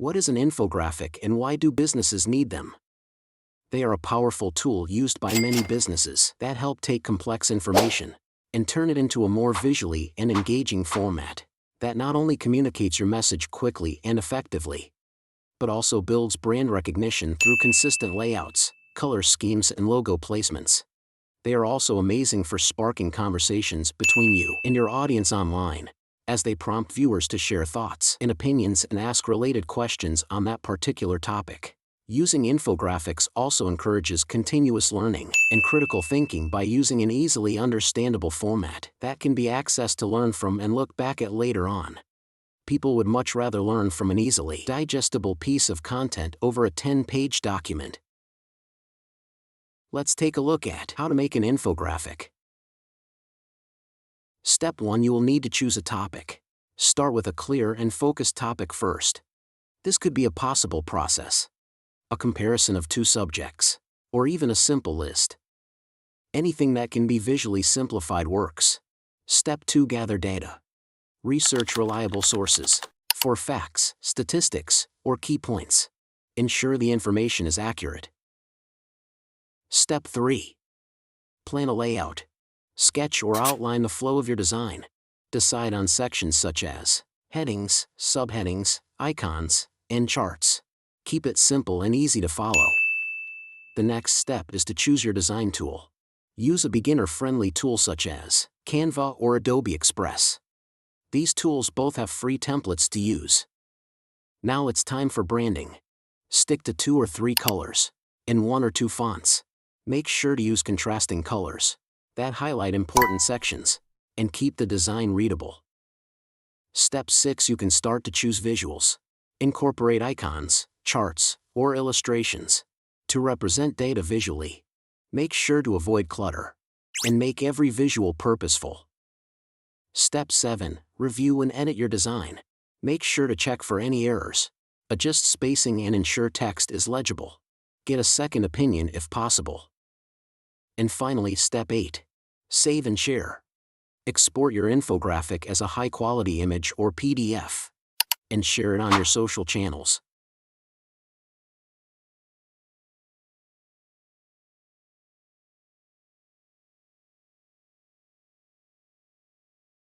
What is an infographic and why do businesses need them? They are a powerful tool used by many businesses that help take complex information and turn it into a more visually and engaging format that not only communicates your message quickly and effectively, but also builds brand recognition through consistent layouts, color schemes, and logo placements. They are also amazing for sparking conversations between you and your audience online, as they prompt viewers to share thoughts and opinions and ask related questions on that particular topic. Using infographics also encourages continuous learning and critical thinking by using an easily understandable format that can be accessed to learn from and look back at later on. People would much rather learn from an easily digestible piece of content over a 10-page document. Let's take a look at how to make an infographic. Step 1. You will need to choose a topic. Start with a clear and focused topic first. This could be a possible process, a comparison of two subjects, or even a simple list. Anything that can be visually simplified works. Step 2. Gather data. Research reliable sources for facts, statistics, or key points. Ensure the information is accurate. Step 3. Plan a layout. Sketch or outline the flow of your design. Decide on sections such as headings, subheadings, icons, and charts. Keep it simple and easy to follow. The next step is to choose your design tool. Use a beginner-friendly tool such as Canva or Adobe Express. These tools both have free templates to use. Now it's time for branding. Stick to 2 or 3 colors and 1 or 2 fonts. Make sure to use contrasting colors that highlight important sections and keep the design readable. Step 6. You can start to choose visuals. Incorporate icons, charts, or illustrations to represent data visually. Make sure to avoid clutter and make every visual purposeful. Step 7. Review and edit your design. Make sure to check for any errors. Adjust spacing and ensure text is legible. Get a second opinion if possible. And finally, Step 8. Save and share. Export your infographic as a high-quality image or PDF and share it on your social channels.